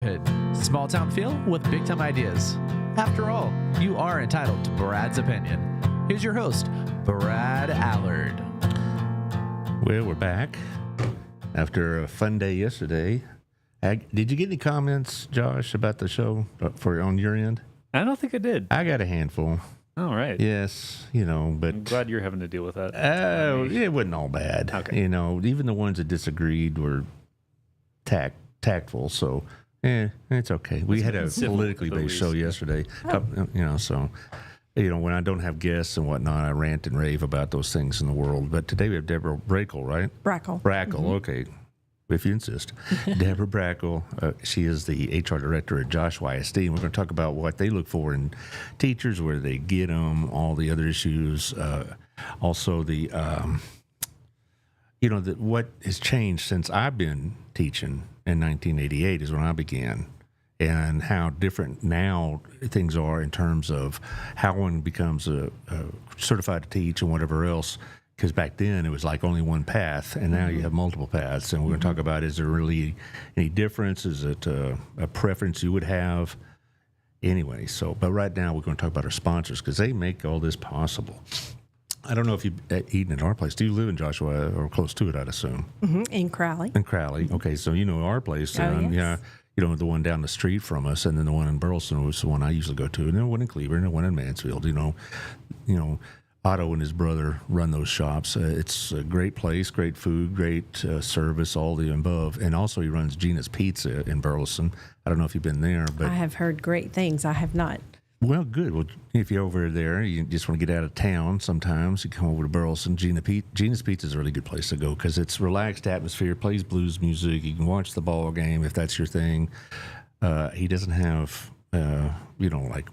neighborhood. Small town feel with big time ideas. After all, you are entitled to Brad's opinion. Here's your host, Brad Allard. Well, we're back after a fun day yesterday. Did you get any comments, Josh, about the show on your end? I don't think I did. I got a handful. All right. Yes, but I'm glad you're having to deal with that. It wasn't all bad. Okay. Even the ones that disagreed were tactful. So, it's okay. We had a politically based show yesterday. So. When I don't have guests and whatnot, I rant and rave about those things in the world. But today we have Debra Brakel, right? Brakel. Mm-hmm. Okay. If you insist. Debra Brakel, she is the HR director at Joshua ISD, and we're going to talk about what they look for in teachers, where they get them, all the other issues. Also what has changed since I've been teaching in 1988 is when I began. And how different now things are in terms of how one becomes a certified to teach and whatever else. Because back then it was like only one path, and now you have multiple paths. And we're going to talk about, is there really any difference? Is it a preference you would have? Anyway, but right now we're going to talk about our sponsors because they make all this possible. I don't know if you've eaten at our place. Do you live in Joshua or close to it, I'd assume? Mm-hmm. In Crowley. Okay, so you know our place. Yes. Yeah. The one down the street from us, and then the one in Burleson was the one I usually go to, and then one in Cleveland, and one in Mansfield. Otto and his brother run those shops. It's a great place, great food, great service, all the above. And also he runs Gina's Pizza in Burleson. I don't know if you've been there, but I have heard great things. I have not. Well, good. Well, if you're over there, you just want to get out of town sometimes, you come over to Burleson. Gina's Pizza is a really good place to go because it's relaxed atmosphere, plays blues music. You can watch the ball game if that's your thing. He doesn't have, like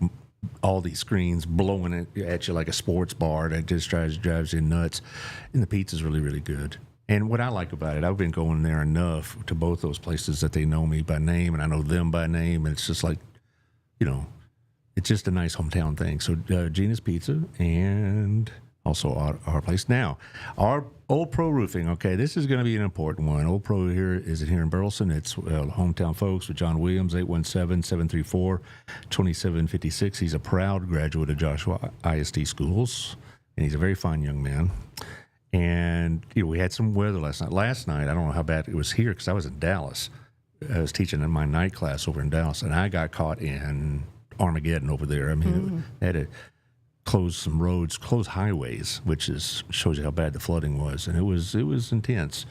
all these screens blowing it at you like a sports bar that just drives you nuts. And the pizza's really, really good. And what I like about it, I've been going there enough to both those places that they know me by name and I know them by name. And it's just like, it's just a nice hometown thing. So Gina's Pizza and also our place. Now, our Old Pro Roofing, okay, this is going to be an important one. Old Pro here here in Burleson. It's hometown folks with John Williams, 817-734-2756. He's a proud graduate of Joshua ISD schools, and he's a very fine young man. And we had some weather last night. I don't know how bad it was here because I was in Dallas. I was teaching in my night class over in Dallas, and I got caught in Armageddon over there. I mean, they had to close some roads, close highways, which shows you how bad the flooding was, and it was intense.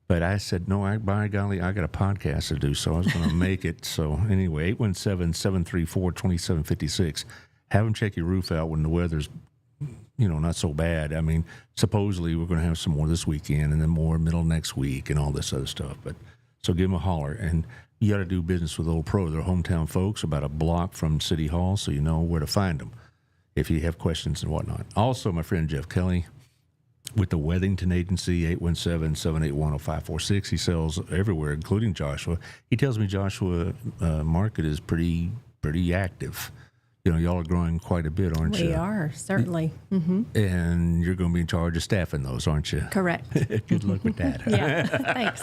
But I said, no, by golly, I got a podcast to do, so I was going to make it. So anyway, 817-734-2756. Have them check your roof out when the weather's, not so bad. I mean, supposedly we're going to have some more this weekend, and then more middle next week, and all this other stuff. But so give them a holler, and you got to do business with Old Pro. They're hometown folks, about a block from City Hall, so you know where to find them if you have questions and whatnot. Also, my friend Jeff Kelly with the Wethington Agency, 817-781-0546. He sells everywhere, including Joshua. He tells me Joshua market is pretty active. Y'all are growing quite a bit, aren't you? We are, certainly. Mm-hmm. And you're going to be in charge of staffing those, aren't you? Correct. Good luck with that. Yeah, thanks.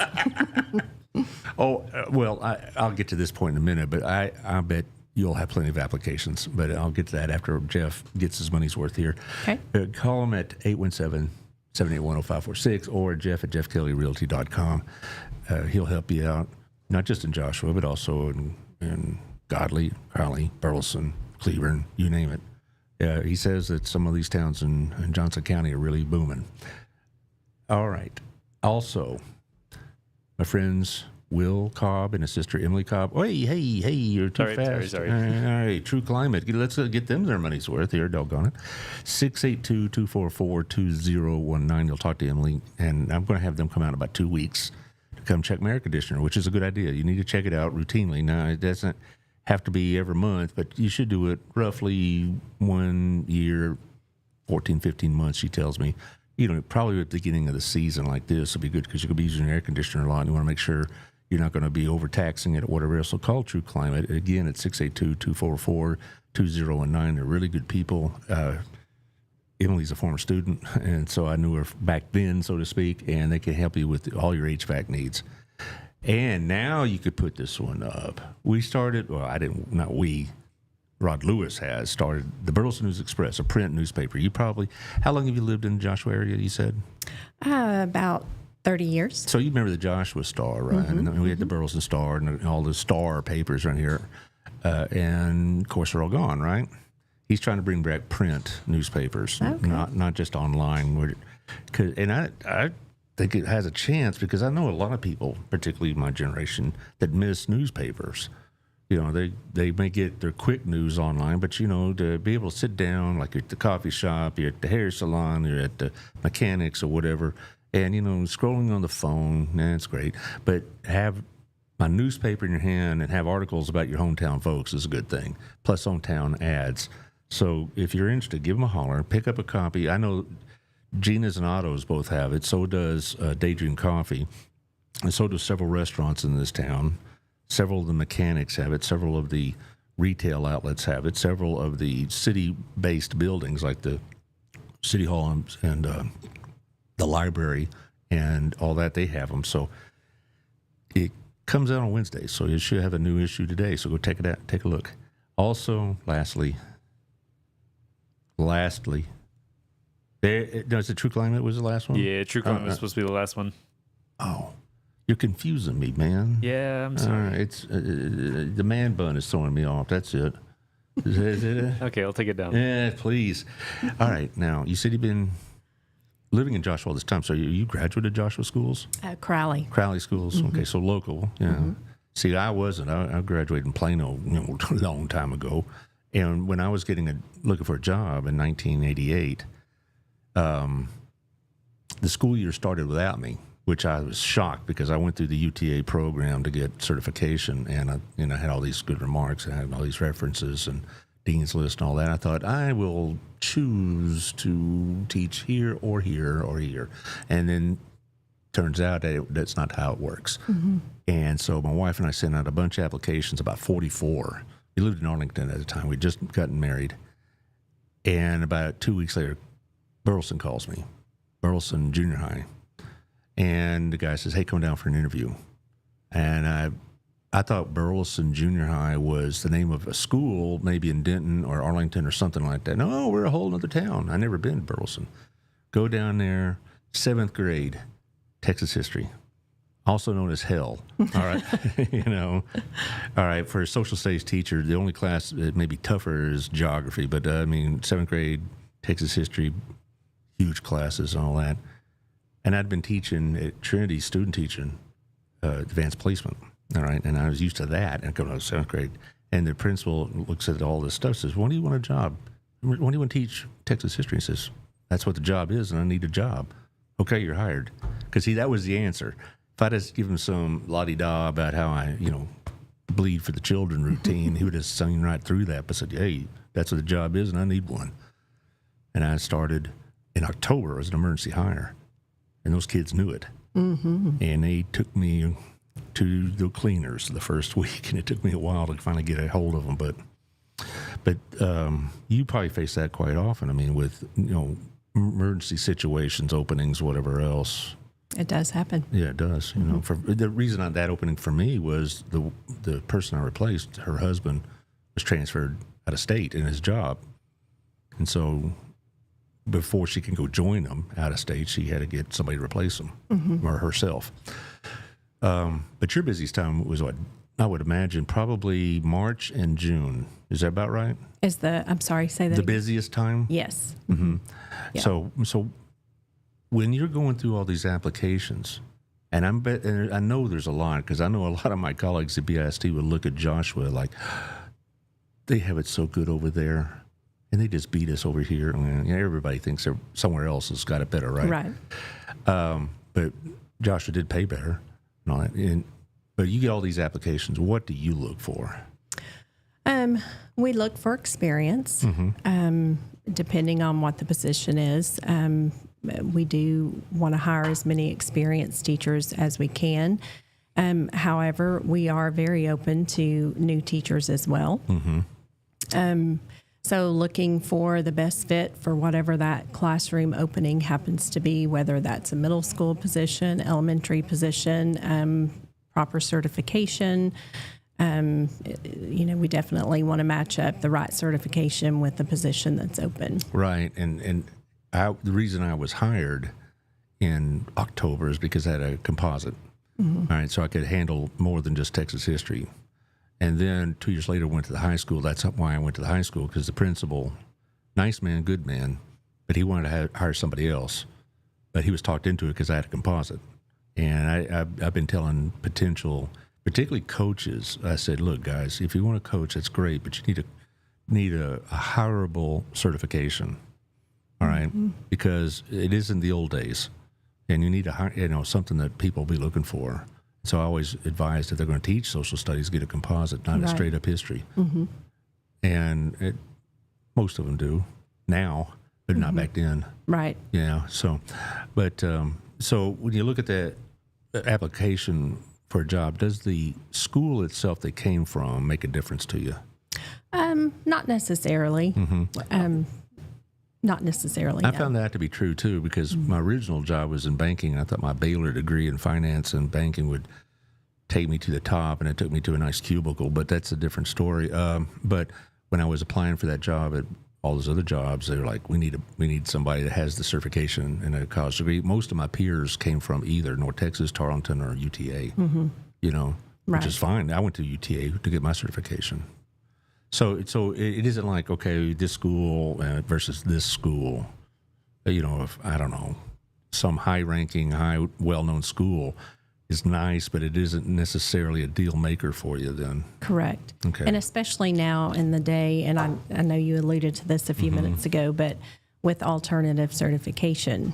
I'll get to this point in a minute, but I bet you'll have plenty of applications. But I'll get to that after Jeff gets his money's worth here. Okay. Call him at 817-781-0546 or Jeff at jeffkellyrealty.com. He'll help you out, not just in Joshua, but also in Godley, Crowley, Burleson, Cleveland, you name it. He says that some of these towns in Johnson County are really booming. All right. Also, my friends Will Cobb and his sister Emily Cobb. Oh, hey, you're too fast. Sorry. All right, True Climate. Let's get them their money's worth here, doggone it. 682-244-2019. You'll talk to Emily, and I'm going to have them come out in about 2 weeks to come check my air conditioner, which is a good idea. You need to check it out routinely. Now, it doesn't have to be every month, but you should do it roughly 1 year, 14, 15 months, she tells me. Probably at the beginning of the season like this would be good because you're going to be using your air conditioner a lot and you want to make sure you're not going to be overtaxing it or whatever else. So call True Climate. Again, at 682-244-2019. They're really good people. Emily's a former student, and so I knew her back then, so to speak, and they can help you with all your HVAC needs. And now you could put this one up. We started, well, I didn't, not we, Rod Lewis has started the Burleson News Express, a print newspaper. You probably, how long have you lived in the Joshua area, you said? About 30 years. So you remember the Joshua Star, right? And then we had the Burleson Star and all the Star papers around here. And, of course, they're all gone, right? He's trying to bring back print newspapers, not just online. And I think it has a chance because I know a lot of people, particularly my generation, that miss newspapers. You know, they may get their quick news online, but, you know, to be able to sit down, like you're at the coffee shop, you're at the hair salon, you're at the mechanics or whatever, and, you know, scrolling on the phone, that's great. But have my newspaper in your hand and have articles about your hometown folks is a good thing, plus hometown ads. So if you're interested, give them a holler, pick up a copy. I know Gina's and Otto's both have it. So does Daydream Coffee. And so do several restaurants in this town. Several of the mechanics have it. Several of the retail outlets have it. Several of the city-based buildings like the City Hall and the library and all that, they have them. So it comes out on Wednesday. So you should have a new issue today. So go check it out. Take a look. Also, lastly, does the True Climate was the last one? Yeah, True Climate was supposed to be the last one. Oh, you're confusing me, man. Yeah, I'm sorry. It's the man bun is throwing me off. That's it. Is it? Okay, I'll take it down. Yeah, please. All right. Now, you said you've been living in Joshua all this time. So you graduated Joshua schools? Crowley. Crowley schools. Okay, so local. Yeah. See, I wasn't. I graduated in Plano, a long time ago. And when I was looking for a job in 1988, the school year started without me, which I was shocked because I went through the UTA program to get certification, and I had all these good remarks, I had all these references and dean's list and all that. I thought I will choose to teach here or here or here, and then turns out that's not how it works. And so my wife and I sent out a bunch of applications, about 44. We lived in Arlington at the time. We'd just gotten married. And about 2 weeks later, Burleson calls me, Burleson Junior High. And the guy says, hey, come down for an interview. And I thought Burleson Junior High was the name of a school, maybe in Denton or Arlington or something like that. No, we're a whole other town. I never been to Burleson. Go down there, 7th grade, Texas history. Also known as hell. All right. All right. For a social studies teacher, the only class that may be tougher is geography. But 7th grade, Texas history, huge classes and all that. And I'd been teaching at Trinity, student teaching, advanced placement. All right. And I was used to that. And I go to 7th grade. And the principal looks at all this stuff, says, when do you want a job? When do you want to teach Texas history? He says, that's what the job is, and I need a job. Okay, you're hired. Because, that was the answer. If I'd just give him some la-di-da about how I, bleed for the children routine, he would have sung right through that, but said, hey, that's what the job is, and I need one. And I started in October as an emergency hire, and those kids knew it. And they took me to the cleaners the first week, and it took me a while to finally get a hold of them. But you probably face that quite often. With, emergency situations, openings, whatever else. It does happen. Yeah, it does. For the reason that opening for me was the person I replaced, her husband was transferred out of state in his job, and so before she can go join him out of state, she had to get somebody to replace him or herself. But your busiest time was what? I would imagine probably March and June. Is that about right? I'm sorry, say that the again. busiest time? Yes. Yeah. So when you're going through all these applications, and I know there's a lot, because I know a lot of my colleagues at BISD would look at Joshua like, they have it so good over there, and they just beat us over here. Everybody thinks they're somewhere else has got it better, right? Right. But Joshua did pay better and all that. But you get all these applications. What do you look for? We look for experience, depending on what the position is. We do want to hire as many experienced teachers as we can. However, we are very open to new teachers as well. So looking for the best fit for whatever that classroom opening happens to be, whether that's a middle school position, elementary position, proper certification. We definitely want to match up the right certification with the position that's open. Right. And the reason I was hired in October is because I had a composite. All right. So I could handle more than just Texas history. And then 2 years later, went to the high school. That's why I went to the high school, because the principal, nice man, good man, but he wanted to hire somebody else. But he was talked into it because I had a composite. And I've been telling potential, particularly coaches, I said, look, guys, if you want to coach, that's great, but you need a hireable certification, all right? Because it isn't the old days, and you need something that people will be looking for. So I always advise if they're going to teach social studies, get a composite, not a straight up history. And most of them do now, but not back then. Right. Yeah. So, but so when you look at the application for a job, does the school itself they came from make a difference to you? Not necessarily. Not necessarily. I found that to be true too, because my original job was in banking. And I thought my Baylor degree in finance and banking would take me to the top, and it took me to a nice cubicle. But that's a different story. But when I was applying for that job at all those other jobs, they were like, we need somebody that has the certification and a college degree. Most of my peers came from either North Texas, Tarleton, or UTA. Which is fine. I went to UTA to get my certification. So it isn't like, okay, this school versus this school. If, I don't know, some high-ranking, well-known school is nice, but it isn't necessarily a deal maker for you then. Correct. Okay. And especially now in the day, and I know you alluded to this a few minutes ago, but with alternative certification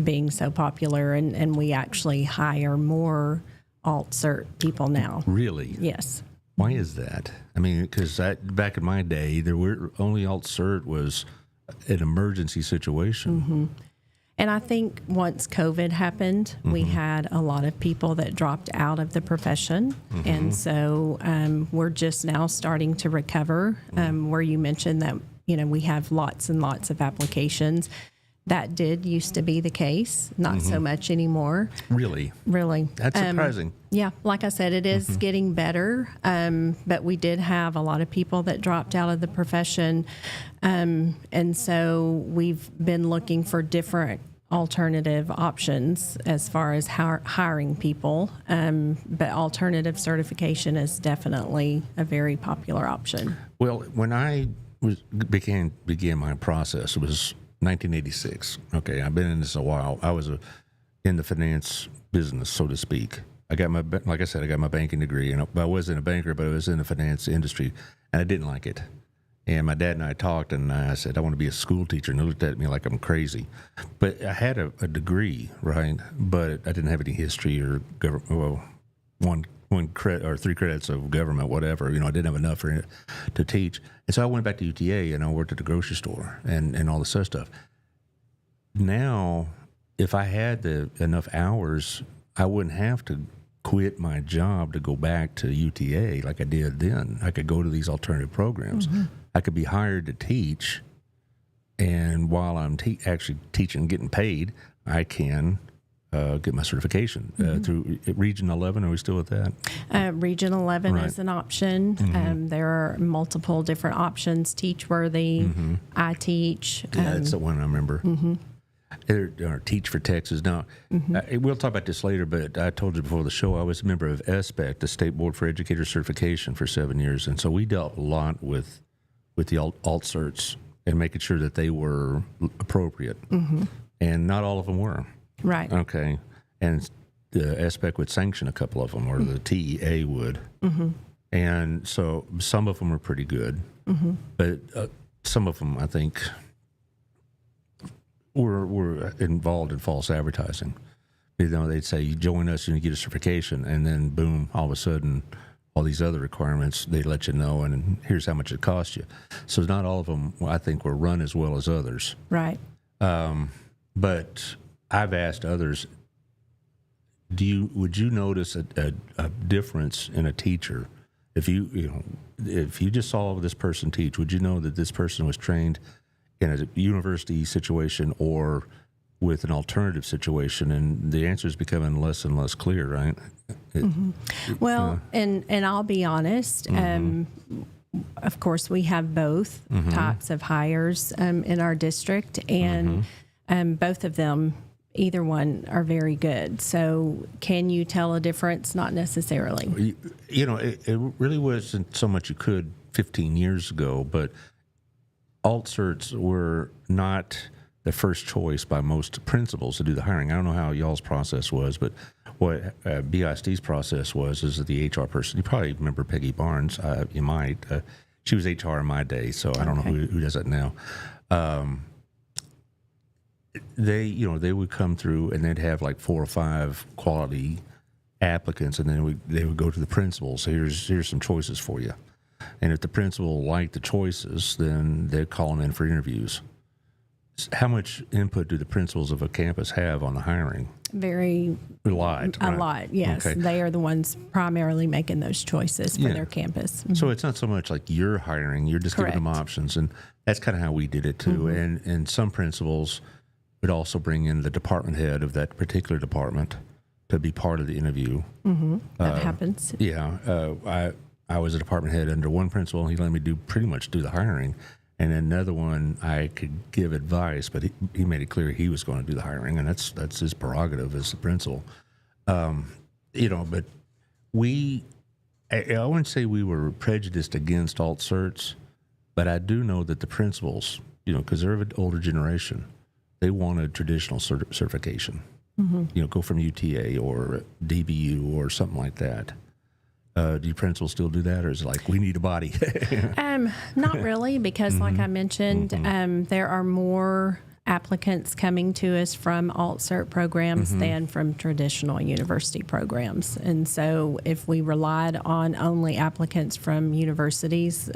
being so popular, and we actually hire more alt-cert people now. Really? Yes. Why is that? I mean, because back in my day, there were only alt-cert was an emergency situation. And I think once COVID happened, we had a lot of people that dropped out of the profession. And so we're just now starting to recover, where you mentioned that, we have lots and lots of applications. That did used to be the case, not so much anymore. Really? That's surprising. Yeah, like I said, it is getting better, but we did have a lot of people that dropped out of the profession, and so we've been looking for different alternative options as far as hiring people, but alternative certification is definitely a very popular option. Well, when I began my process, it was 1986. Okay, I've been in this a while. I was in the finance business, so to speak. I got my banking degree, and I wasn't a banker, but I was in the finance industry, and I didn't like it. And my dad and I talked, and I said, I want to be a school teacher, and he looked at me like I'm crazy. But I had a degree, right? But I didn't have any history or government. Well, one credit or 3 credits of government, whatever. I didn't have enough for it to teach. And so I went back to UTA, and I worked at the grocery store and all this other stuff. Now, if I had enough hours, I wouldn't have to quit my job to go back to UTA like I did then. I could go to these alternative programs. I could be hired to teach, and while I'm actually teaching and getting paid, I can get my certification through Region 11. Are we still with that? Region 11 is an option. There are multiple different options. Teachworthy, I Teach. Yeah, that's the one I remember. Or Teach for Texas. Now, we'll talk about this later, but I told you before the show, I was a member of SBEC, the State Board for Educator Certification, for 7 years. And so we dealt a lot with the alt-certs and making sure that they were appropriate. And not all of them were. Right. Okay. And the SBEC would sanction a couple of them, or the TEA would. And so some of them were pretty good. But some of them, I think, were involved in false advertising. They'd say, you join us and you get a certification, and then boom, all of a sudden, all these other requirements, they let you know, and here's how much it costs you. So not all of them, I think, were run as well as others. Right. But I've asked others, would you notice a difference in a teacher if you just saw this person teach? Would you know that this person was trained in a university situation or with an alternative situation? And the answer is becoming less and less clear, right? Well, and I'll be honest. Of course, we have both types of hires in our district, and both of them, either one, are very good. So, can you tell a difference? Not necessarily. It really wasn't so much you could 15 years ago, but alt certs were not the first choice by most principals to do the hiring. I don't know how y'all's process was, but what BISD's process was is that the HR person, you probably remember Peggy Barnes, you might. She was HR in my day, so I don't know who does that now. They would come through and they'd have like 4 or 5 quality applicants, and then they would go to the principal. So here's some choices for you. And if the principal liked the choices, then they'd call them in for interviews. How much input do the principals of a campus have on the hiring? A lot, yes. Okay. They are the ones primarily making those choices for their campus. So it's not so much like you're hiring, you're just giving them options. And that's kind of how we did it too. And some principals would also bring in the department head of that particular department to be part of the interview. That happens. Yeah. I was a department head under one principal. He let me pretty much do the hiring. And another one, I could give advice, but he made it clear he was going to do the hiring, and that's his prerogative as the principal. But I wouldn't say we were prejudiced against alt certs, but I do know that the principals, because they're of an older generation, they wanted traditional certification. Go from UTA or DBU or something like that. Do you principals still do that, or is it like we need a body? Not really, because like I mentioned, there are more applicants coming to us from alt-cert programs than from traditional university programs. And so if we relied on only applicants from universities,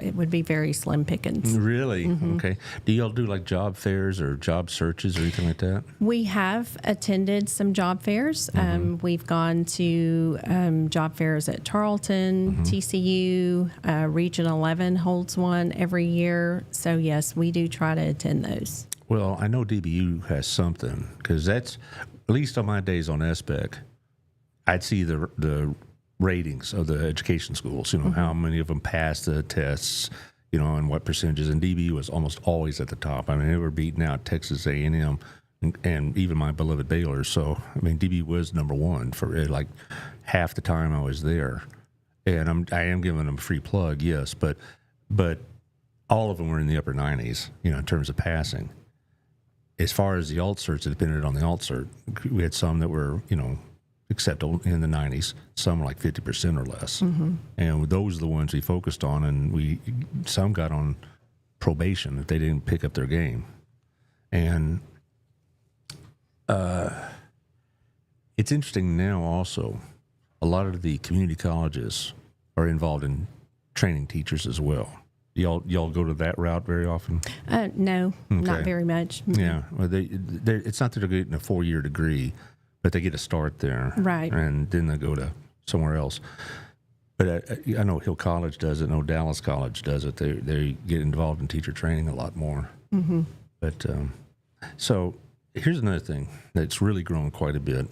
it would be very slim pickings. Really? Okay. Do y'all do like job fairs or job searches or anything like that? We have attended some job fairs. We've gone to job fairs at Tarleton, TCU, Region 11 holds one every year. So, yes, we do try to attend those. Well, I know DBU has something, because that's, at least on my days on SBEC, I'd see the ratings of the education schools, how many of them passed the tests, and what percentages. And DBU was almost always at the top. I mean, they were beating out Texas A&M and even my beloved Baylor. So, I mean, DBU was number one for like half the time I was there. And I am giving them a free plug, yes, but all of them were in the upper 90s, in terms of passing. As far as the alt certs, it depended on the alt cert. We had some that were, acceptable in the 90s. Some were like 50% or less. And those are the ones we focused on, and some got on probation if they didn't pick up their game. And it's interesting now also, a lot of the community colleges are involved in training teachers as well. Y'all go to that route very often? No, not very much. Yeah. Well, it's not that they're getting a 4-year degree, but they get a start there. Right. And then they go to somewhere else. But I know Hill College does it. I know Dallas College does it. They get involved in teacher training a lot more. But so here's another thing that's really grown quite a bit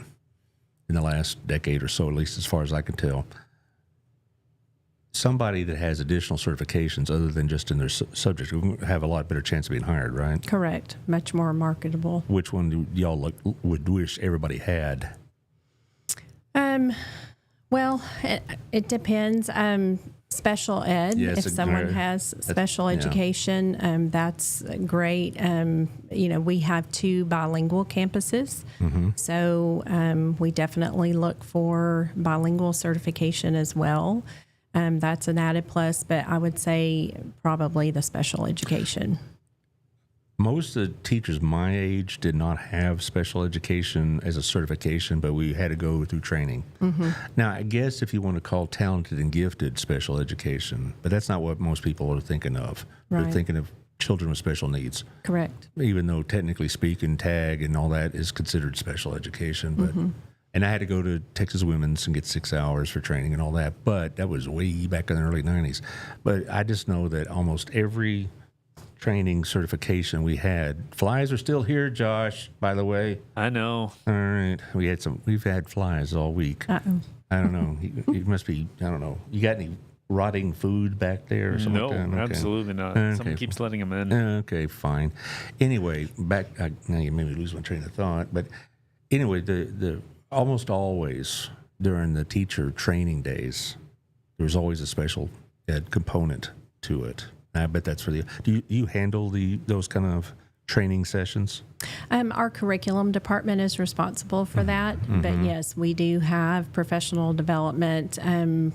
in the last decade or so, at least as far as I can tell. Somebody that has additional certifications other than just in their subject will have a lot better chance of being hired, right? Correct. Much more marketable. Which one do y'all would wish everybody had? Well, it depends. Special ed, yes, if someone has special education, that's great. We have 2 bilingual campuses, so we definitely look for bilingual certification as well. That's an added plus, but I would say probably the special education. Most of the teachers my age did not have special education as a certification, but we had to go through training. Now, I guess if you want to call talented and gifted special education, but that's not what most people are thinking of. Right. They're thinking of children with special needs. Correct. Even though technically speaking, TAG and all that is considered special education. But and I had to go to Texas Women's and get 6 hours for training and all that, but that was way back in the early 90s. But I just know that almost every training certification we had. Flies are still here, Josh, by the way. I know. All right. We've had flies all week. Uh-oh. I don't know. You must be, I don't know. You got any rotting food back there or something No, like that? Okay. absolutely not. Okay. Someone keeps letting them in. Okay, fine. Anyway, now you made me lose my train of thought. But anyway, the almost always during the teacher training days, there's always a special ed component to it. I bet that's for do you handle those kind of training sessions? Our curriculum department is responsible for that, but yes, we do have professional development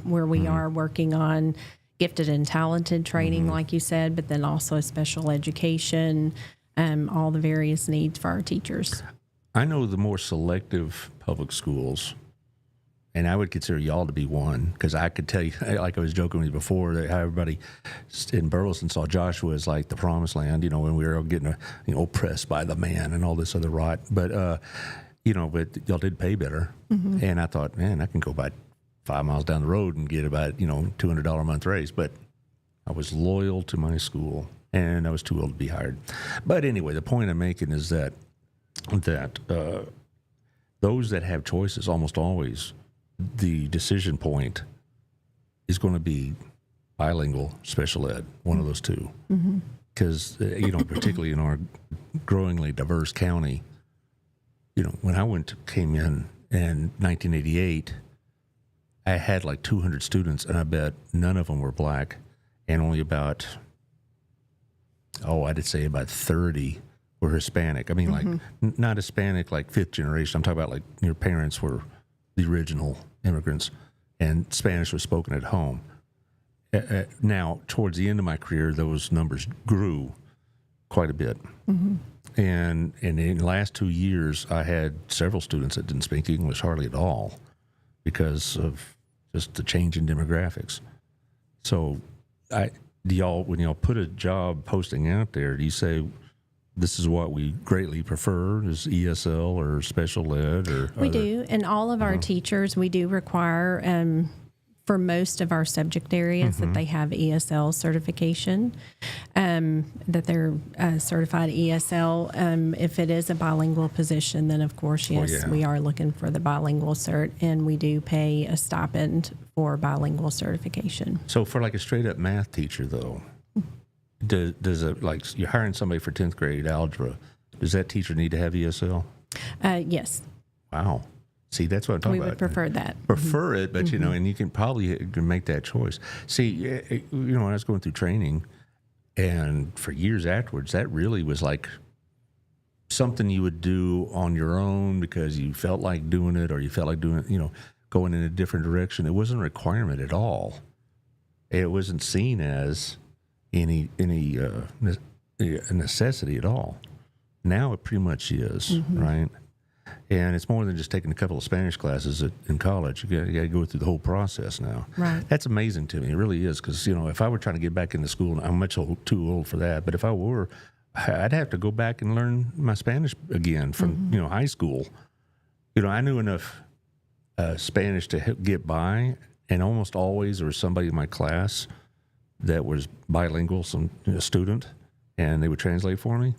where we are working on gifted and talented training, like you said, but then also special education, all the various needs for our teachers. I know the more selective public schools, and I would consider y'all to be one, because I could tell you, like I was joking with you before, that how everybody in Burleson saw Joshua as like the promised land, when we were all getting, oppressed by the man and all this other rot. But, but y'all did pay better. And I thought, man, I can go about 5 miles down the road and get about, $200 a month raise. But I was loyal to my school, and I was too old to be hired. But anyway, the point I'm making is that those that have choices almost always, the decision point is going to be bilingual special ed, one of those two. Because, particularly in our growingly diverse county, when I came in 1988, I had like 200 students, and I bet none of them were black, and only about, I'd say about 30 were Hispanic. I mean, like, not Hispanic, like fifth generation. I'm talking about like your parents were the original immigrants, and Spanish was spoken at home. Now, towards the end of my career, those numbers grew quite a bit. And in the last 2 years, I had several students that didn't speak English hardly at all because of just the change in demographics. So, when y'all put a job posting out there, do you say, this is what we greatly prefer, is ESL or special ed? We do. And all of our teachers, we do require, for most of our subject areas, that they have ESL certification, that they're certified ESL. If it is a bilingual position, then of course, yes, we are looking for the bilingual cert, and we do pay a stipend for bilingual certification. So for like a straight up math teacher, though, does it, like, you're hiring somebody for 10th grade algebra, does that teacher need to have ESL? Yes. Wow. See, that's what I'm talking about. We would prefer that. Prefer it, but, and you can probably make that choice. See, when I was going through training, and for years afterwards, that really was like something you would do on your own because you felt like doing it, or you felt like doing it, going in a different direction. It wasn't a requirement at all. It wasn't seen as any necessity at all. Now it pretty much is, right? And it's more than just taking a couple of Spanish classes in college. You got to go through the whole process now. Right. That's amazing to me. It really is, because if I were trying to get back into school, I'm much too old for that. But if I were, I'd have to go back and learn my Spanish again from high school. I knew enough Spanish to get by, and almost always there was somebody in my class that was bilingual, some student, and they would translate for me.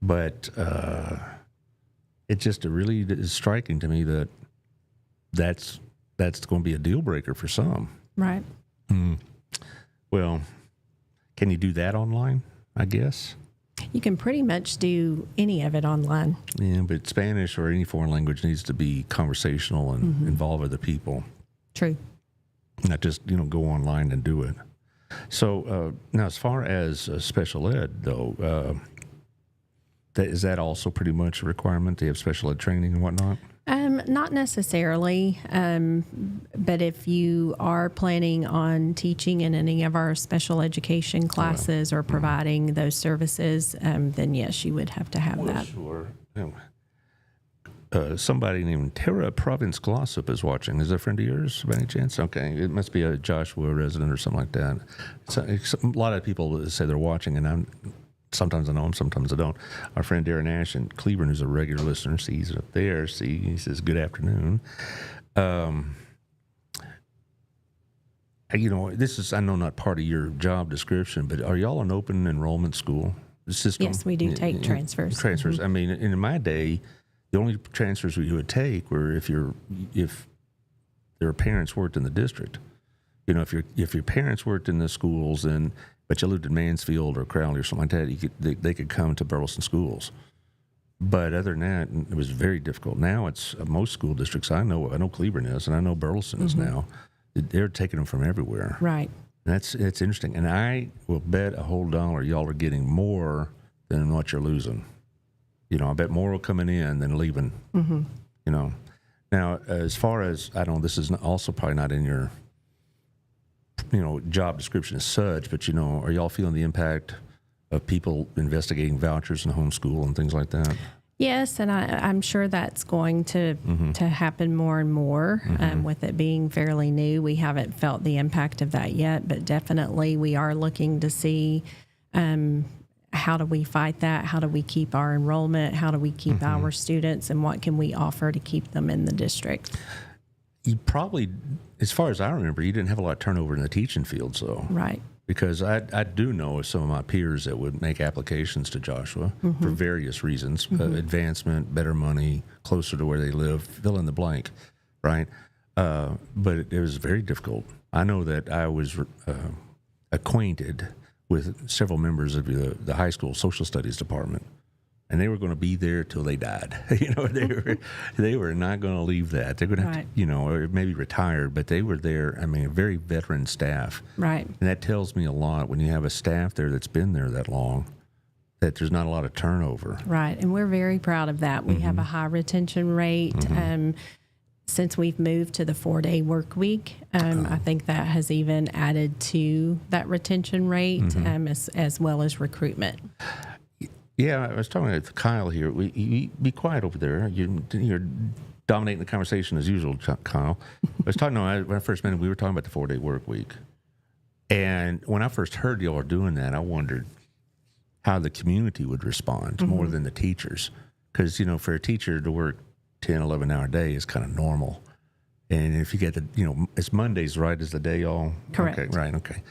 But it just really is striking to me that that's going to be a deal breaker for some. Right. Well, can you do that online, I guess? You can pretty much do any of it online. Yeah, but Spanish or any foreign language needs to be conversational and involve other people. True. Not just, go online and do it. So now, as far as special ed, though, is that also pretty much a requirement? They have special ed training and whatnot? Not necessarily, but if you are planning on teaching in any of our special education classes or providing those services, then yes, you would have to have that. Sure. Somebody named Tara Province Glossop is watching. Is that a friend of yours by any chance? Okay. It must be a Joshua resident or something like that. A lot of people say they're watching, and sometimes I know them, sometimes I don't. Our friend Darren Ash in Cleveland, who's a regular listener, he's up there. He says, good afternoon. This is, I know, not part of your job description, but are y'all an open enrollment school system? Yes, we do take transfers. Transfers. I mean, in my day, the only transfers we would take were if their parents worked in the district. If your parents worked in the schools but you lived in Mansfield or Crowley or something like that, they could come to Burleson schools. But other than that, it was very difficult. Now it's most school districts I know Cleburne is, and I know Burleson is now. They're taking them from everywhere. Right. And it's interesting. And I will bet a whole dollar y'all are getting more than what you're losing. I bet more are coming in than leaving. Now, as far as, I don't know, this is also probably not in your job description as such, but are y'all feeling the impact of people investigating vouchers and homeschool and things like that? Yes, and I'm sure that's going to happen more and more. With it being fairly new, we haven't felt the impact of that yet, but definitely we are looking to see how do we fight that? How do we keep our enrollment? How do we keep our students? And what can we offer to keep them in the district? You probably, as far as I remember, you didn't have a lot of turnover in the teaching field, so. Right. Because I do know of some of my peers that would make applications to Joshua for various reasons, advancement, better money, closer to where they live, fill in the blank, right? But it was very difficult. I know that I was acquainted with several members of the high school social studies department, and they were going to be there till they died. They were not going to leave that. They're going to have to, or maybe retired, but they were there. I mean, a very veteran staff. Right. And that tells me a lot when you have a staff there that's been there that long, that there's not a lot of turnover. Right. And we're very proud of that. We have a high retention rate. Since we've moved to the 4-day work week, I think that has even added to that retention rate as well as recruitment. Yeah, I was talking to Kyle here. You be quiet over there. You're dominating the conversation as usual, Kyle. I was talking when I first met him, we were talking about the 4-day work week. And when I first heard y'all were doing that, I wondered how the community would respond more than the teachers. Because, for a teacher to work 10, 11-hour day is kind of normal. And if you get it's Mondays, right, is the day y'all? Correct. Okay, right, okay.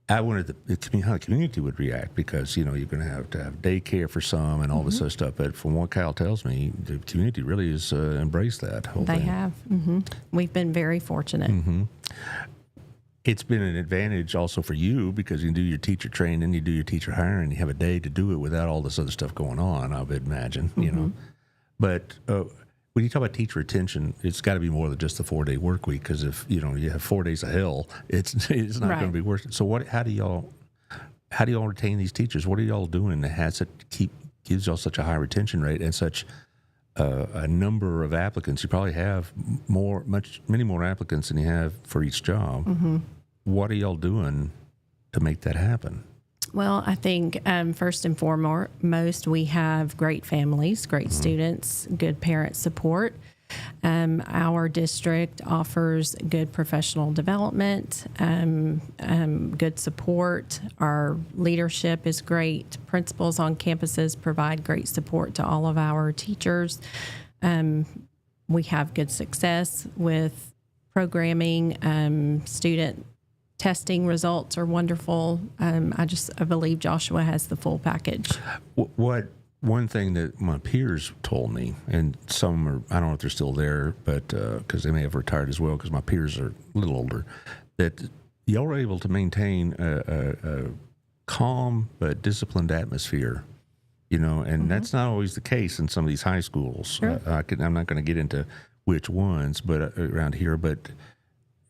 I wondered how the community would react because, you're going to have daycare for some and all this other stuff. But from what Kyle tells me, the community really has embraced that whole thing. They have. We've been very fortunate. It's been an advantage also for you because you can do your teacher training, you do your teacher hiring, you have a day to do it without all this other stuff going on, I would imagine, But when you talk about teacher retention, it's got to be more than just the 4-day work week because if you have 4 days of hell, it's not going to be worth it. So how do y'all retain these teachers? What are y'all doing that gives y'all such a high retention rate and such a number of applicants? You probably have many more applicants than you have for each job. What are y'all doing to make that happen? Well, I think first and foremost, we have great families, great students, good parent support. Our district offers good professional development, good support. Our leadership is great. Principals on campuses provide great support to all of our teachers. We have good success with programming. Student testing results are wonderful. I believe Joshua has the full package. One thing that my peers told me, and some are, I don't know if they're still there, but because they may have retired as well, because my peers are a little older, that y'all were able to maintain a calm but disciplined atmosphere, and that's not always the case in some of these high schools. Sure. I'm not going to get into which ones, but around here, but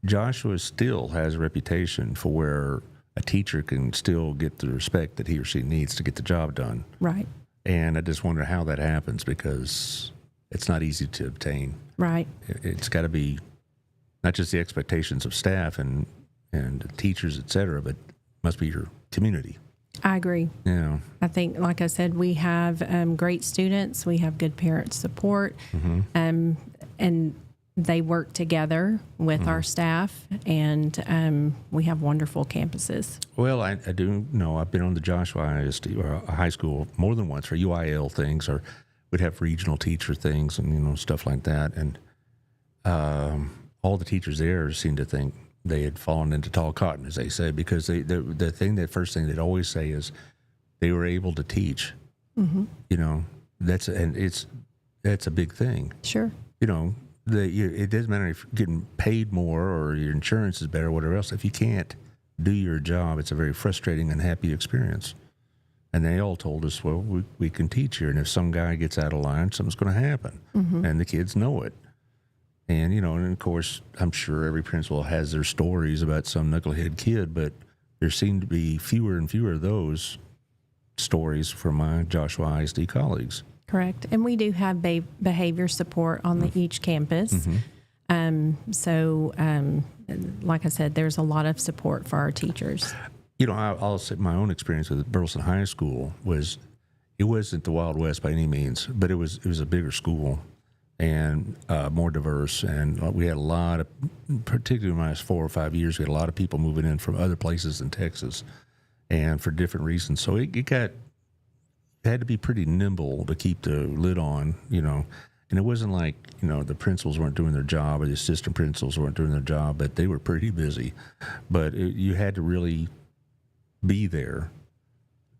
Joshua still has a reputation for where a teacher can still get the respect that he or she needs to get the job done. Right. And I just wonder how that happens because it's not easy to obtain. Right. It's got to be not just the expectations of staff and teachers, et cetera, but must be your community. I agree. Yeah. I think, like I said, we have great students. We have good parent support. And they work together with our staff, and we have wonderful campuses. Well, I do know I've been on the Joshua ISD or high school more than once for UIL things, or we'd have regional teacher things and stuff like that. And all the teachers there seem to think they had fallen into tall cotton, as they say, because the first thing they'd always say is they were able to teach. You know, that's a big thing. Sure. You know, it doesn't matter if you're getting paid more or your insurance is better or whatever else. If you can't do your job, it's a very frustrating and happy experience. And they all told us, well, we can teach here, and if some guy gets out of line, something's going to happen, and the kids know it. And, you know, and of course, I'm sure every principal has their stories about some knucklehead kid, but there seem to be fewer and fewer of those stories from my Joshua ISD colleagues. Correct. And we do have behavior support on each campus. Like I said, there's a lot of support for our teachers. You know, I'll say my own experience with Burleson High School it wasn't the Wild West by any means, but it was a bigger school and more diverse. And we had a lot of, particularly in the last 4 or 5 years, we had a lot of people moving in from other places in Texas, and for different reasons. So it had to be pretty nimble to keep the lid on, you know. And it wasn't like, you know, the principals weren't doing their job or the assistant principals weren't doing their job, but they were pretty busy. But you had to really be there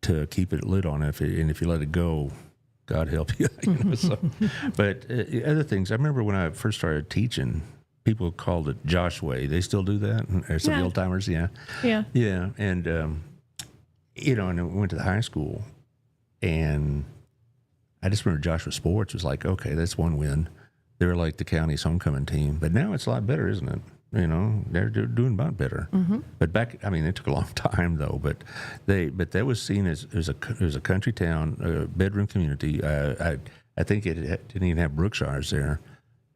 to keep it lid on it, and if you let it go, God help you. You know, so. But other things, I remember when I first started teaching, people called it Josh Way. They still do that? Or some old timers, yeah. Yeah, and, you know, and I went to the high school, and I just remember Joshua Sports was like, okay, that's one win. They were like the county's homecoming team. But now it's a lot better, isn't it? You know, they're doing about better. But back, I mean, it took a long time though. But that was seen as a country town, a bedroom community. I think it didn't even have Brookshires there.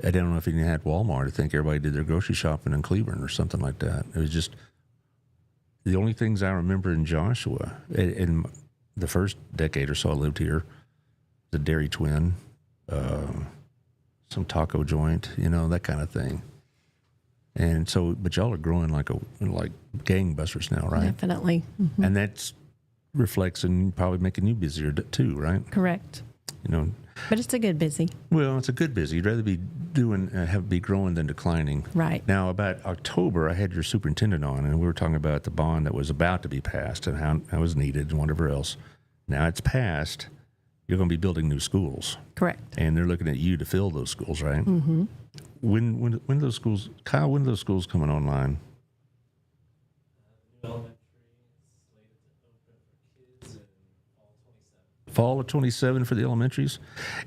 I don't know if it even had Walmart. I think everybody did their grocery shopping in Cleveland or something like that. It was just the only things I remember in Joshua in the first decade or so I lived here. The Dairy Twin, some taco joint, you know, that kind of thing. And so, but y'all are growing like gangbusters now, right? Definitely. And that reflects in probably making you busier too, right? Correct. You know, but it's a good busy. Well, it's a good busy. You'd rather be be growing than declining. Right. Now, about October, I had your superintendent on, and we were talking about the bond that was about to be passed and how it was needed and whatever else. Now it's passed. You're going to be building new schools. Correct. And they're looking at you to fill those schools, right? When those schools, Kyle, when are those schools coming online? Fall of 27 for the elementaries.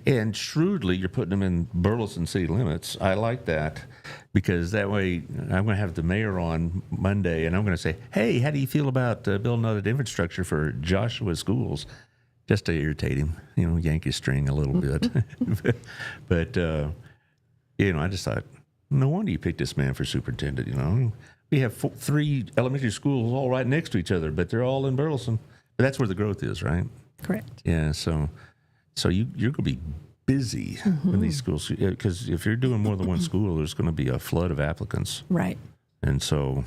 And shrewdly, you're putting them in Burleson city limits. I like that, because that way I'm going to have the mayor on Monday, and I'm going to say, hey, how do you feel about building out infrastructure for Joshua schools? Just to irritate him, you know, yank his string a little bit. But you know, I just thought, no wonder you picked this man for superintendent, you know. We have 3 elementary schools all right next to each other, but they're all in Burleson. But that's where the growth is, right? Correct. Yeah, so you're going to be busy in these schools, because if you're doing more than one school, there's going to be a flood of applicants. Right. And so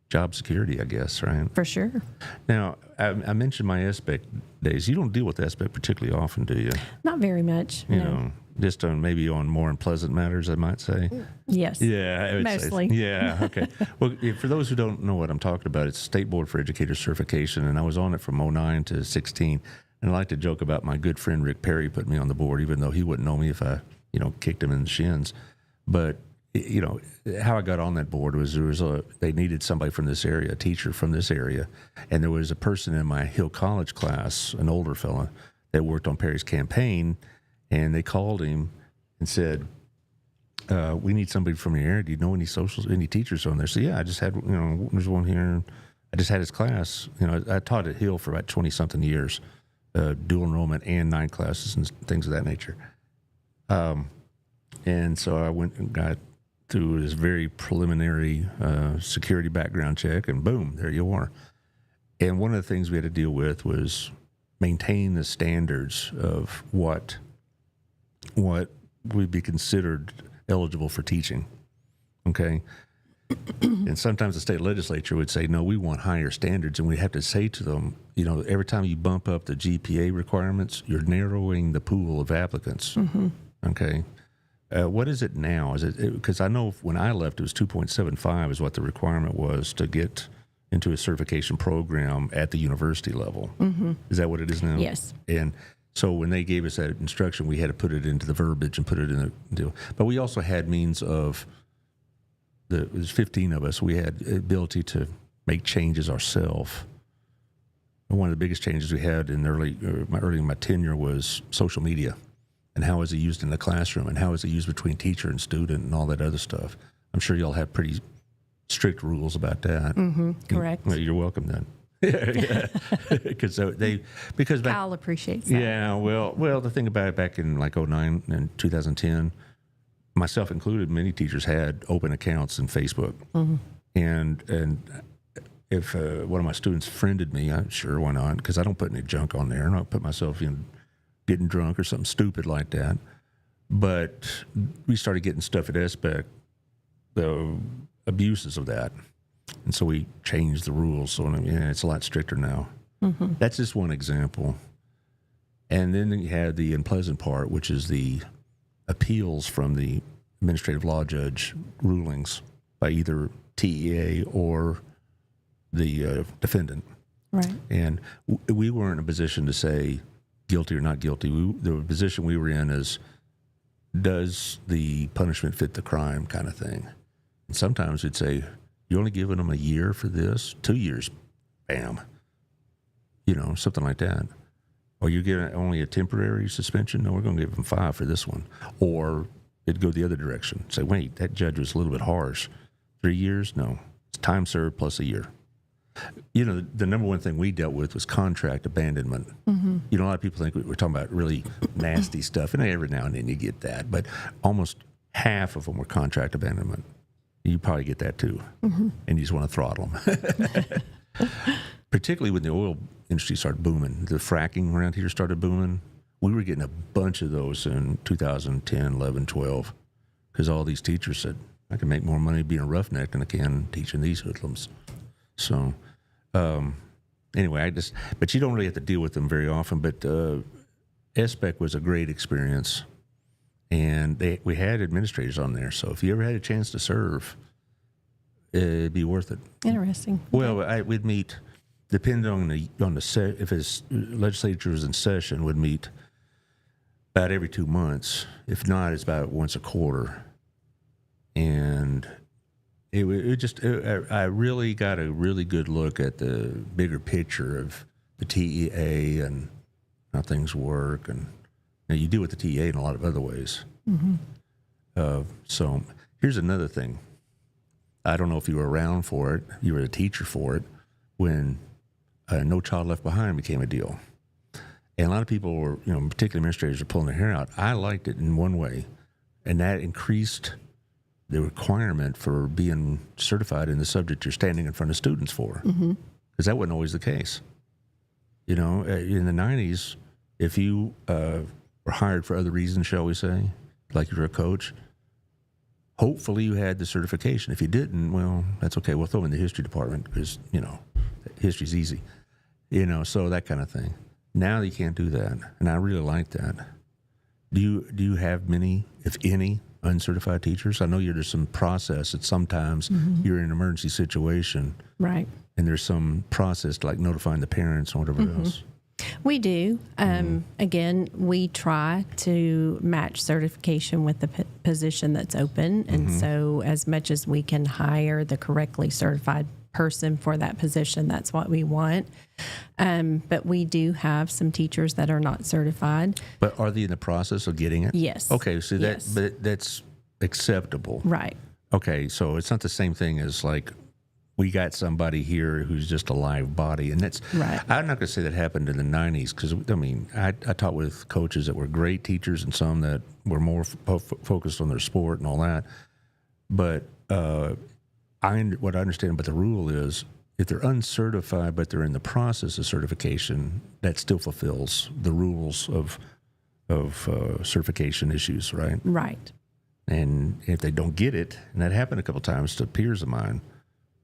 job security, I guess, right? For sure. Now, I mentioned my SBEC days. You don't deal with SBEC particularly often, do you? Not very much. You no. know, just maybe on more unpleasant matters, I might say. Yes. Yeah, I would mostly. Say. Yeah, okay. Well, for those who don't know what I'm talking about, it's State Board for Educator Certification, and I was on it from 09 to 16. And I like to joke about my good friend Rick Perry put me on the board, even though he wouldn't know me if I, you know, kicked him in the shins. But you know, how I got on that board was they needed somebody from this area, a teacher from this area. And there was a person in my Hill College class, an older fella, that worked on Perry's campaign. And they called him and said, we need somebody from your area. Do you know any teachers on there? So, yeah, I just had, you know, there's one here. I just had his class. You know, I taught at Hill for about 20-something years, dual enrollment and 9 classes and things of that nature. And so I went and got through this very preliminary security background check, and boom, there you are. And one of the things we had to deal with was maintain the standards of what would be considered eligible for teaching, okay? And sometimes the state legislature would say, no, we want higher standards, and we have to say to them, you know, every time you bump up the GPA requirements, you're narrowing the pool of applicants, okay? What is it now? Is it because I know when I left, it was 2.75 is what the requirement was to get into a certification program at the university level. Mm-hmm. Is that what it is now? Yes. And so when they gave us that instruction, we had to put it into the verbiage and put it in the deal. But we also had means of there's 15 of us. We had the ability to make changes ourselves. One of the biggest changes we had in early in my tenure was social media. And how is it used in the classroom, and how is it used between teacher and student, and all that other stuff. I'm sure y'all have pretty strict rules about that. Mm-hmm, correct. Well, you're welcome then. Because Kyle appreciates that. Yeah, well, the thing about it, back in like 2009 and 2010, myself included, many teachers had open accounts in Facebook, and if one of my students friended me, I'm sure why not? Because I don't put any junk on there, and I don't put myself in getting drunk or something stupid like that. But we started getting stuff at SBEC, the abuses of that. And so we changed the rules. So it's a lot stricter now. Mm-hmm. That's just one example. And then you had the unpleasant part, which is the appeals from the administrative law judge rulings by either TEA or the defendant. Right. And we weren't in a position to say guilty or not guilty. The position we were in is, does the punishment fit the crime kind of thing? And sometimes we'd say, you're only giving them a year for this, 2 years, bam. Something like that. Or you're giving only a temporary suspension? No, we're going to give them 5 for this one. Or it'd go the other direction. Say, wait, that judge was a little bit harsh. 3 years? No. It's time served plus a year. The number one thing we dealt with was contract abandonment. Mm-hmm. A lot of people think we're talking about really nasty stuff, and every now and then you get that, but almost half of them were contract abandonment. You probably get that too, and you just want to throttle them. Particularly when the oil industry started booming, the fracking around here started booming. We were getting a bunch of those in 2010, 11, 12, because all these teachers said, I can make more money being a roughneck than I can teaching these hoodlums. So, anyway, but you don't really have to deal with them very often. But SBEC was a great experience, and we had administrators on there. So if you ever had a chance to serve, it'd be worth it. Interesting. Well, we'd meet, depending on if his legislature was in session, would meet about every 2 months. If not, it's about once a quarter, and I really got a really good look at the bigger picture of the TEA and how things work. And you deal with the TEA in a lot of other ways. Mm-hmm. So here's another thing. I don't know if you were around for it. You were a teacher for it when No Child Left Behind became a deal. And a lot of people were, particularly administrators, are pulling their hair out. I liked it in one way, and that increased the requirement for being certified in the subject you're standing in front of students for, because that wasn't always the case. In the 90s, if you were hired for other reasons, shall we say, like you're a coach, hopefully you had the certification. If you didn't, well, that's okay. We'll throw in the history department because, history's easy, so that kind of thing. Now you can't do that, and I really like that. Do you have many, if any, uncertified teachers? I know there's some process that sometimes you're in an emergency situation, right? And there's some process like notifying the parents or whatever else. We do. Again, we try to match certification with the position that's open, and so as much as we can hire the correctly certified person for that position, that's what we want. But we do have some teachers that are not certified. But are they in the process of getting it? Yes. Okay, so that's acceptable. Right. Okay, so it's not the same thing as like we got somebody here who's just a live body. And that's right. I'm not going to say that happened in the 90s because, I taught with coaches that were great teachers and some that were more focused on their sport and all that. But what I understand about the rule is if they're uncertified but they're in the process of certification, that still fulfills the rules of certification issues, right? Right. And if they don't get it, and that happened a couple times to peers of mine,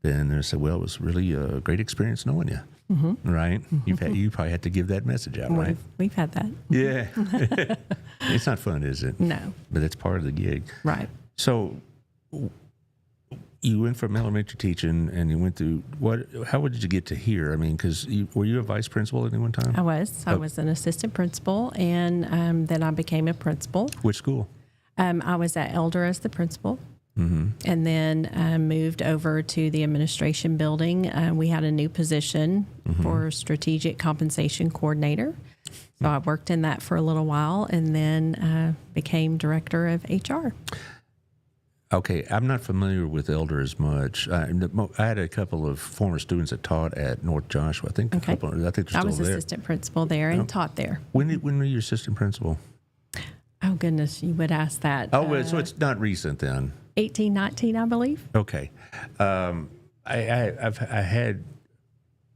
then they say, well, it was really a great experience knowing you, right? You probably had to give that message out, right? We've had that. Yeah. It's not fun, is it? No. But it's part of the gig. Right. So you went from elementary teaching and you went through how did you get to here? I mean, because were you a vice principal at any one time? I was an assistant principal, and then I became a principal. Which school? I was at Elder as the principal, and then moved over to the administration building. We had a new position for strategic compensation coordinator. So I worked in that for a little while, and then became director of HR. Okay, I'm not familiar with Elder as much. I had a couple of former students that taught at North Joshua. I think Okay. I think they're still I was there. assistant principal there and taught there. When were you assistant principal? Oh, goodness, you would ask that. Oh, so it's not recent then. 18, 19, I believe. Okay, I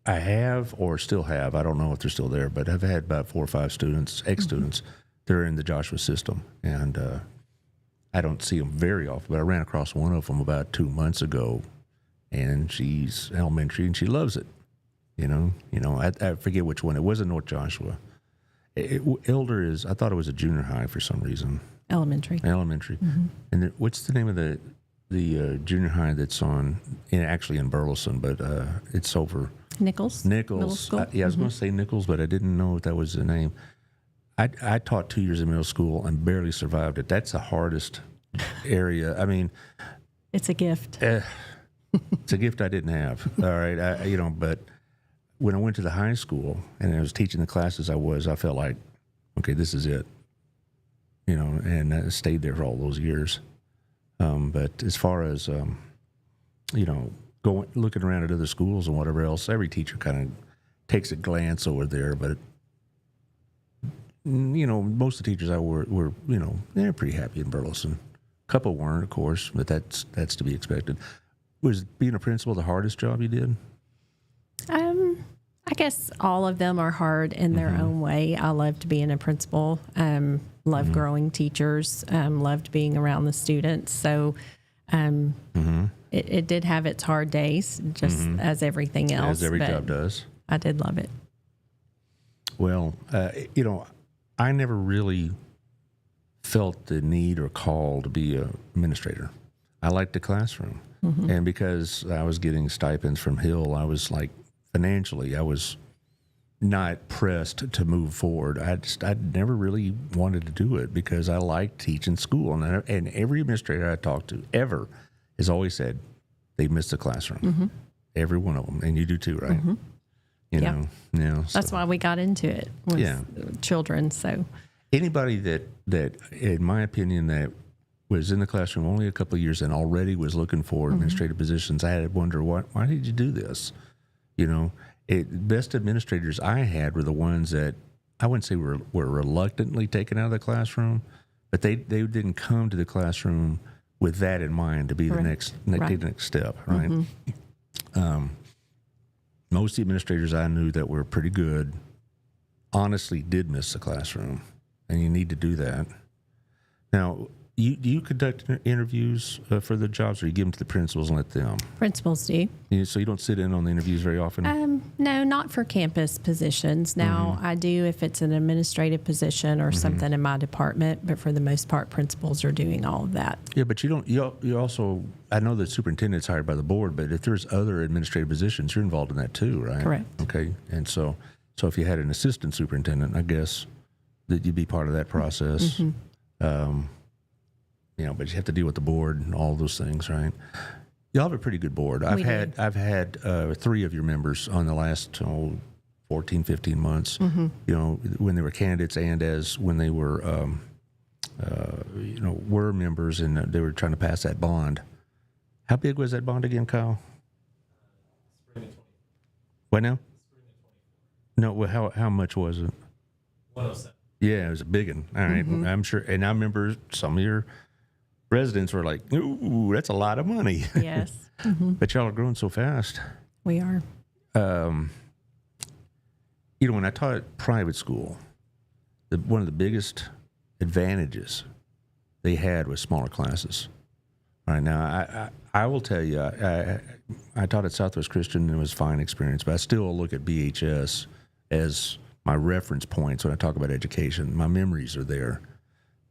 have or still have. I don't know if they're still there, but I've had about 4 or 5 students, ex-students, that are in the Joshua system, and I don't see them very often. But I ran across one of them about 2 months ago, and she's elementary and she loves it. I forget which one. It wasn't North Joshua. Elder is. I thought it was a junior high for some reason. Elementary. And what's the name of the junior high that's actually in Burleson, but it's over Nichols. Nichols. Middle school. I was going to say Nichols, but I didn't know if that was the name. I taught 2 years in middle school and barely survived it. That's the hardest area. I mean, It's a gift. it's a gift I didn't have. All right, but when I went to the high school and I was teaching the classes I felt like, okay, this is it. And I stayed there for all those years. But as far as looking around at other schools and whatever else, every teacher kind of takes a glance over there. But most of the teachers I were they're pretty happy in Burleson. A couple weren't, of course, but that's to be expected. Was being a principal the hardest job you did? I guess all of them are hard in their own way. I loved being a principal, loved growing teachers, loved being around the students. So it did have its hard days, just as everything else. As every but job does. I did love it. Well, I never really felt the need or call to be an administrator. I liked the classroom. And because I was getting stipends from Hill, I was like, financially, I was not pressed to move forward. I never really wanted to do it because I liked teaching school. And every administrator I talked to ever has always said they miss the classroom. Every one of them. And you do too, right? You know? That's why we got into it with children. So anybody that, in my opinion, that was in the classroom only a couple of years and already was looking for administrative positions, I had to wonder, why did you do this? Best administrators I had were the ones that I wouldn't say were reluctantly taken out of the classroom, but they didn't come to the classroom with that in mind to be the next step, right? Most of the administrators I knew that were pretty good honestly did miss the classroom, and you need to do that. Now, do you conduct interviews for the jobs, or you give them to the principals and let them? principals do. So you don't sit in on the interviews very often? No, not for campus positions. Now, I do if it's an administrative position or something in my department, but for the most part, principals are doing all of that. Yeah, but you don't. You also. I know that superintendent's hired by the board, but if there's other administrative positions, you're involved in that too, right? Correct. Okay, and so if you had an assistant superintendent, I guess that you'd be part of that process. But you have to deal with the board and all those things, right? Y'all have a pretty good board. I've had 3 of your members on the last 14, 15 months. When they were candidates and as when they were were members and they were trying to pass that bond. How big was that bond again, Kyle? What now? No, well, how much was it? 107. Yeah, it was a big one. All right, I'm sure. And I remember some of your residents were like, "Ooh, that's a lot of money." Yes. But y'all are growing so fast. We are. When I taught private school, one of the biggest advantages they had was smaller classes. Right now, I will tell you, I taught at Southwest Christian, and it was a fine experience, but I still look at BHS as my reference points when I talk about education. My memories are there,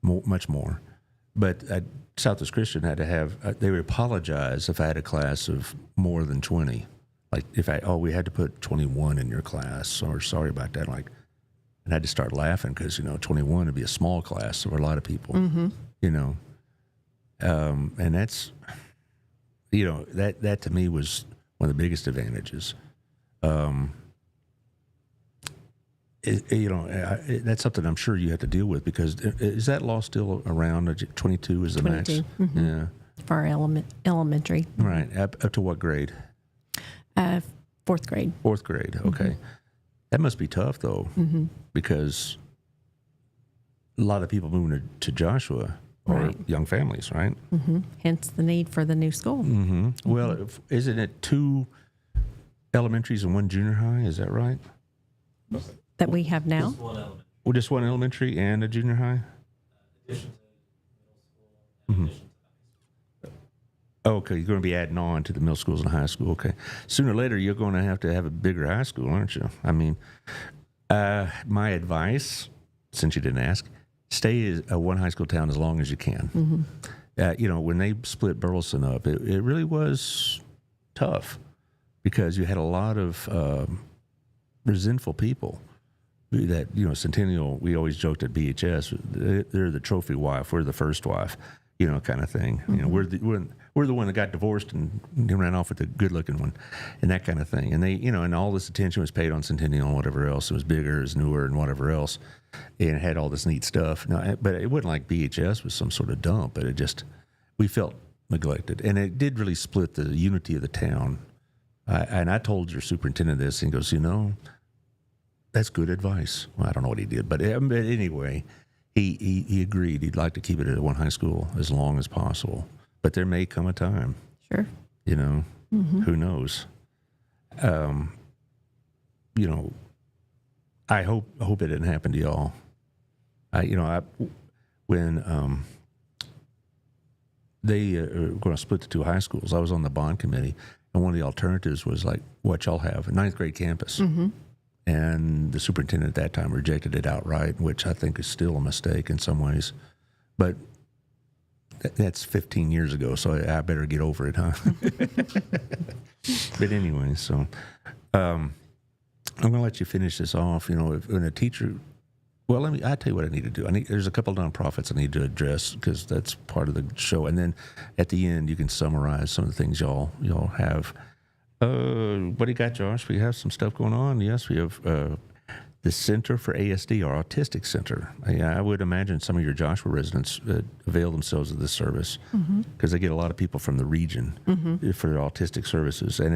much more. But at Southwest Christian, had to have, they would apologize if I had a class of more than 20. Like if we had to put 21 in your class, or sorry about that. Like, and I had to start laughing because, 21 would be a small class for a lot of people, and that's, that to me was one of the biggest advantages. That's something I'm sure you have to deal with, because is that law still around? 22 is the 22, max? mm-hmm. Yeah. For our elementary. Right. Up to what grade? Fourth grade. Fourth grade. Okay. Mm-hmm. That must be tough, though, because a lot of people moving to Joshua are young families, right? Mm-hmm. Hence the need for the new school. Mm-hmm. Well, isn't it 2 elementaries and 1 junior high? Is that right? That we have now? Just one elementary and a junior high? Okay, you're going to be adding on to the middle schools and high school. Okay. Sooner or later, you're going to have a bigger high school, aren't you? I mean, my advice, since you didn't ask, stay a one high school town as long as you can. Mm-hmm. When they split Burleson up, it really was tough, because you had a lot of resentful people. That, Centennial, we always joked at BHS, they're the trophy wife, we're the first wife, kind of thing. Mm-hmm. We're the one that got divorced and ran off with the good-looking one, and that kind of thing. And they, and all this attention was paid on Centennial and whatever else. It was bigger, it was newer, and whatever else, and it had all this neat stuff. No, but it wasn't like BHS was some sort of dump. But we felt neglected, and it did really split the unity of the town. And I told your superintendent this, and he goes, that's good advice. Well, I don't know what he did, but anyway, he agreed. He'd like to keep it at one high school as long as possible. But there may come a time. Sure. Who knows? I hope it didn't happen to y'all. When they were going to split the 2 high schools, I was on the bond committee, and one of the alternatives was like what y'all have, a 9th grade campus. Mm-hmm. And the superintendent at that time rejected it outright, which I think is still a mistake in some ways. But that's 15 years ago, so I better get over it, huh? But anyway, so I'm going to let you finish this off. When a teacher, well, I'll tell you what I need to do. There's a couple of nonprofits I need to address, because that's part of the show. And then at the end, you can summarize some of the things y'all have. What do you got, Josh? We have some stuff going on. Yes, we have the Center for ASD, our autistic center. I would imagine some of your Joshua residents avail themselves of this service, because they get a lot of people from the region for their autistic services. And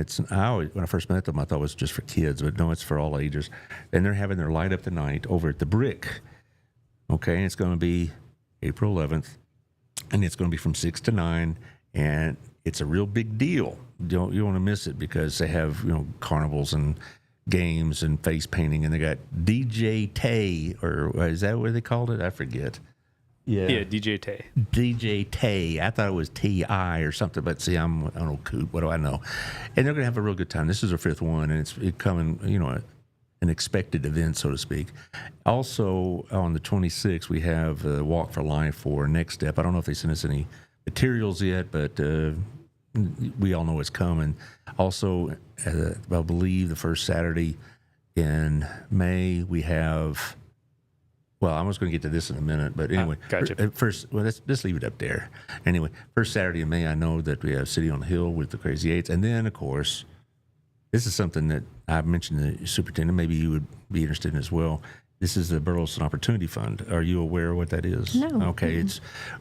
when I first met them, I thought it was just for kids, but no, it's for all ages. And they're having their Light Up the Night over at the Brick. Okay, and it's going to be April 11th, and it's going to be from 6 to 9, and it's a real big deal. You don't want to miss it, because they have carnivals and games and face painting, and they got DJ Tay, or is that what they called it? I forget. Yeah, DJ Tay. DJ Tay. I thought it was T.I. or something, but see, I'm an old coot. What do I know? And they're going to have a real good time. This is their 5th one, and it's coming, an expected event, so to speak. Also, on the 26th, we have Walk for Life for Next Step. I don't know if they sent us any materials yet, but we all know it's coming. Also, I believe the first Saturday in May, we have, well, I was going to get to this in a minute, but anyway. Gotcha. First, well, let's leave it up there. Anyway, first Saturday in May, I know that we have City on the Hill with the Crazy Eights. And then, of course, this is something that I mentioned to the superintendent, maybe you would be interested in as well. This is the Burleson Opportunity Fund. Are you aware of what that is? No. Okay,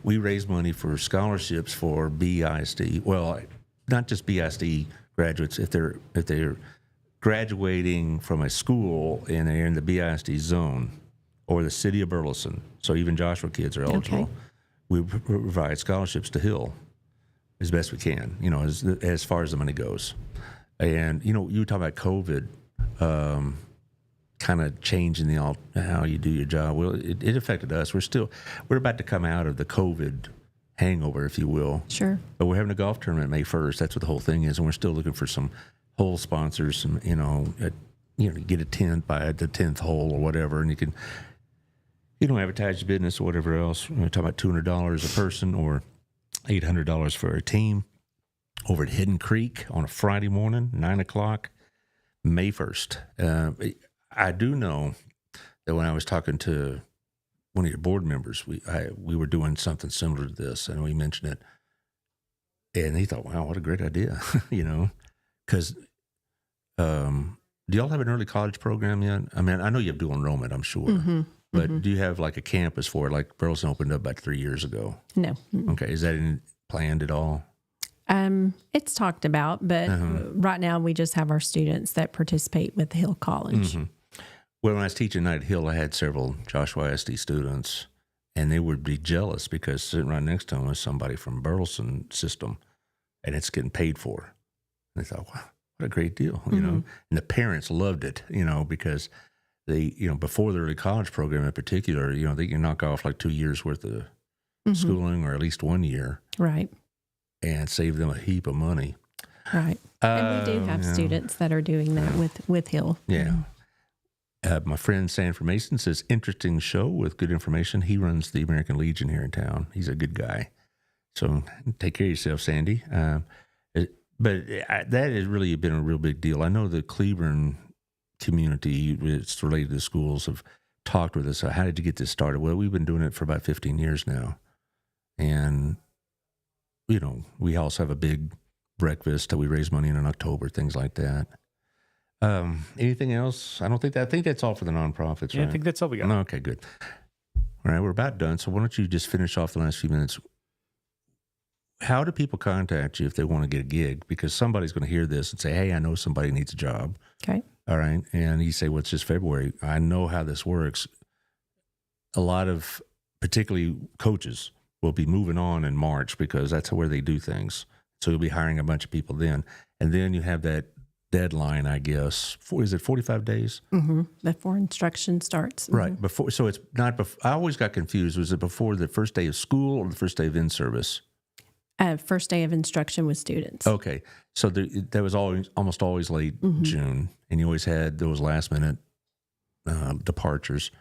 we raise money for scholarships for BISD. Well, not just BISD graduates. If they're graduating from a school and they're in the BISD zone or the city of Burleson, so even Joshua kids are eligible. Okay. We provide scholarships to Hill as best we can. As far as the money goes. And you were talking about COVID. Kind of changing how you do your job. Well, it affected us. We're about to come out of the COVID hangover, if you will. Sure. But we're having a golf tournament May 1st. That's what the whole thing is, and we're still looking for some hole sponsors. Some, get a tent by the 10th hole or whatever, and you can, advertise your business or whatever else. We're talking about $200 a person or $800 for a team over at Hidden Creek on a Friday morning, 9:00, May 1st. I do know that when I was talking to one of your board members, we were doing something similar to this, and we mentioned it, and he thought, "Wow, what a great idea!" Because do y'all have an early college program yet? I mean, I know you have dual enrollment, I'm sure, but do you have like a campus for it? Like Burleson opened up about 3 years ago. No. Okay, is that planned at all? It's talked about, but right now we just have our students that participate with Hill College. Well, when I was teaching night at Hill, I had several Joshua ISD students, and they would be jealous because sitting right next to them was somebody from Burleson system, and it's getting paid for. And they thought, wow, what a great deal, And the parents loved it, because they, before the early college program in particular, they can knock off like 2 years worth of schooling or at least 1 year. Right. And save them a heap of money. Right. And we do have students that are doing that with Hill. Yeah. My friend Sanford Mason says, interesting show with good information. He runs the American Legion here in town. He's a good guy. So take care of yourself, Sandy. But that has really been a real big deal. I know the Cleburne community, it's related to the schools, have talked with us. How did you get this started? Well, we've been doing it for about 15 years now. And we also have a big breakfast that we raise money in October, things like that. Anything else? I think that's all for the nonprofits, Yeah, right? I think that's all we got. Okay, good. All right, we're about done. So why don't you just finish off the last few minutes? How do people contact you if they want to get a gig? Because somebody's going to hear this and say, hey, I know somebody needs a job. Okay. All right. And you say, well, it's just February. I know how this works. A lot of, particularly coaches, will be moving on in March because that's where they do things. So you'll be hiring a bunch of people then. And then you have that deadline, I guess. Is it 45 days? Before instruction starts. Right. Before. So it's not I always got confused. Was it before the first day of school or the first day of in-service? First day of instruction with students. Okay. So that was almost always late June. And you always had those last-minute departures.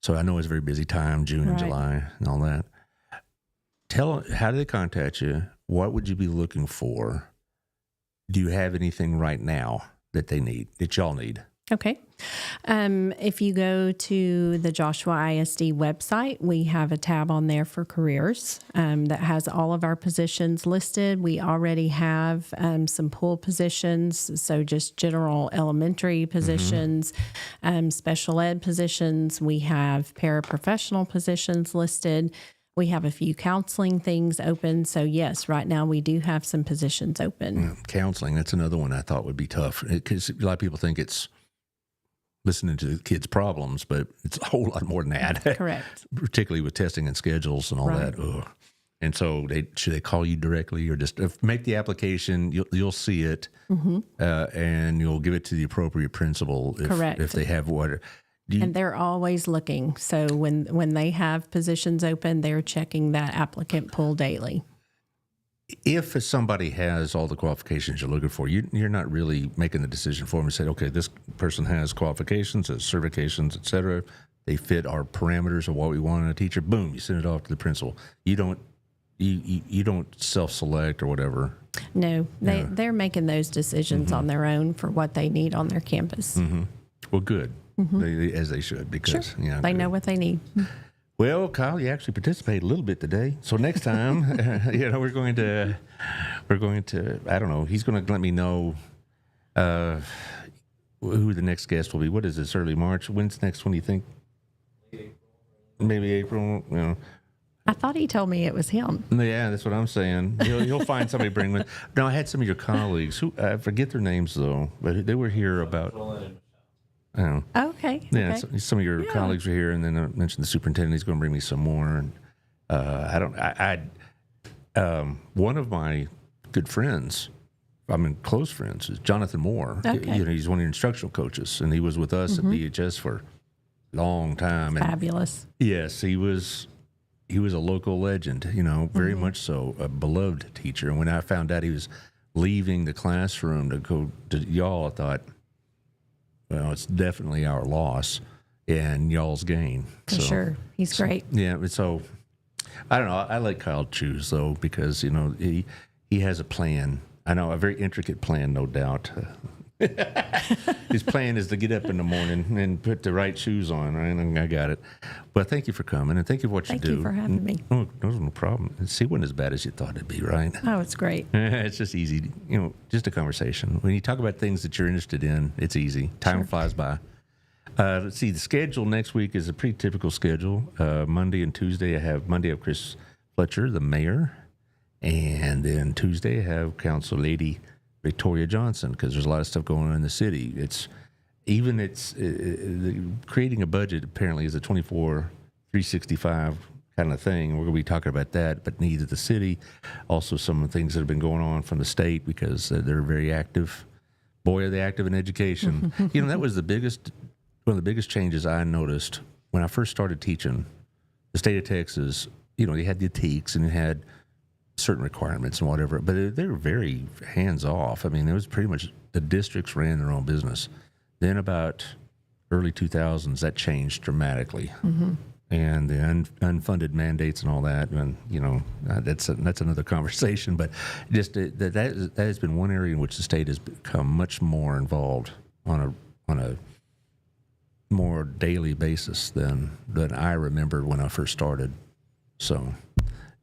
So I know it's a very busy time, June and July and all that. How do they contact you? What would you be looking for? Do you have anything right now that y'all need? Okay. If you go to the Joshua ISD website, we have a tab on there for careers that has all of our positions listed. We already have some pool positions, so just general elementary positions, special ed positions. We have paraprofessional positions listed. We have a few counseling things open. So, yes, right now we do have some positions open. Counseling, that's another one I thought would be tough because a lot of people think it's listening to the kids' problems, but it's a whole lot more than that. Correct. Particularly with testing and schedules and all that. Ugh. And so should they call you directly or just make the application? You'll see it, and you'll give it to the appropriate principal if they have what. And they're always looking. So when they have positions open, they're checking that applicant pool daily. If somebody has all the qualifications you're looking for, you're not really making the decision for them and say, okay, this person has qualifications, has certifications, et cetera. They fit our parameters of what we want in a teacher. Boom, you send it off to the principal. You don't self-select or whatever. No, they're making those decisions on their own for what they need on their campus. Well, good. As they should, because they know what they need. Well, Kyle, you actually participated a little bit today. So next time, we're going to. I don't know. He's going to let me know who the next guest will be. What is this? Early March. When's the next one? You think? Maybe April. I thought he told me it was him. Yeah, that's what I'm saying. You'll find somebody bring them. Now, I had some of your colleagues who I forget their names though, but they were here about. Okay. Yeah, okay. Some of your colleagues were here, and then I mentioned the superintendent. He's going to bring me some more. And one of my good friends, close friends, is Jonathan Moore. Okay. He's one of your instructional coaches, and he was with us at BHS for a long time. Fabulous. And yes, he was he was a local legend, very much so, a beloved teacher. And when I found out he was leaving the classroom to go to y'all, I thought, well, it's definitely our loss and y'all's gain. For sure. He's great. Yeah. So I don't know. I let Kyle choose, though, because, he has a plan. I know, a very intricate plan, no doubt. His plan is to get up in the morning and put the right shoes on, right? And I got it. But thank you for coming, and thank you for what you do. Thank you for having me. Oh, no problem. See, it wasn't as bad as you thought it'd be, right? Oh, it's great. It's just easy, just a conversation. When you talk about things that you're interested in, it's easy. Time flies by. Let's see, the schedule next week is a pretty typical schedule. Monday and Tuesday, I have Chris Fletcher, the mayor, and then Tuesday I have Council Lady Victoria Johnson, because there's a lot of stuff going on in the city. Creating a budget apparently is a 24/365 kind of thing. We're going to be talking about that, but needs of the city, also some of the things that have been going on from the state, because they're very active. Boy, are they active in education. That was one of the biggest changes I noticed when I first started teaching. The state of Texas, you had the TEKS and it had certain requirements and whatever, but they were very hands-off. I mean, it was pretty much the districts ran their own business. Then about early 2000s, that changed dramatically. And the unfunded mandates and all that, and that's another conversation. But just that has been one area in which the state has become much more involved on a more daily basis than I remembered when I first started. So,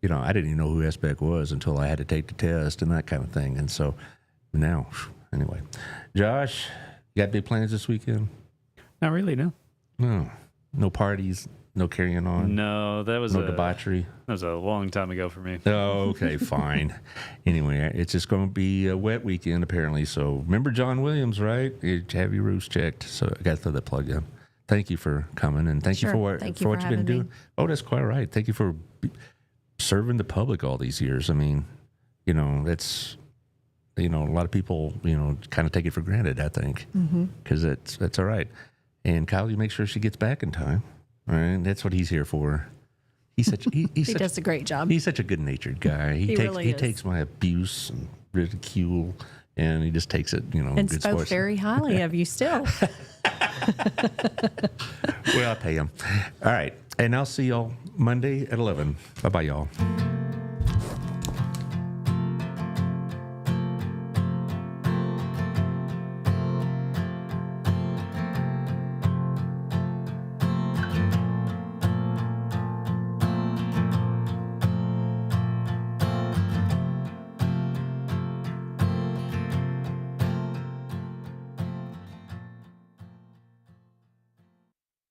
I didn't even know who SBEC was until I had to take the test and that kind of thing. And so now, anyway, Josh, you got big plans this weekend? Not really, no. No parties, no carrying on. No, that was no debauchery. That was a long time ago for me. Oh, okay, fine. Anyway, it's just going to be a wet weekend apparently. So remember John Williams, right? You have your roofs checked. So I got to throw that plug in. Thank you for coming, and thank you for what you've been doing. Oh, that's quite right. Thank you for serving the public all these years. I mean, that's, a lot of people, kind of take it for granted, I think, because that's all right. And Kyle, you make sure she gets back in time. All right, that's what he's here for. He does a great job. He's such a good-natured guy. He takes my abuse and ridicule, and he just takes it, and good spoke sports. very highly of you still. Well, I pay him. All right. And I'll see y'all Monday at 11. Bye-bye, y'all.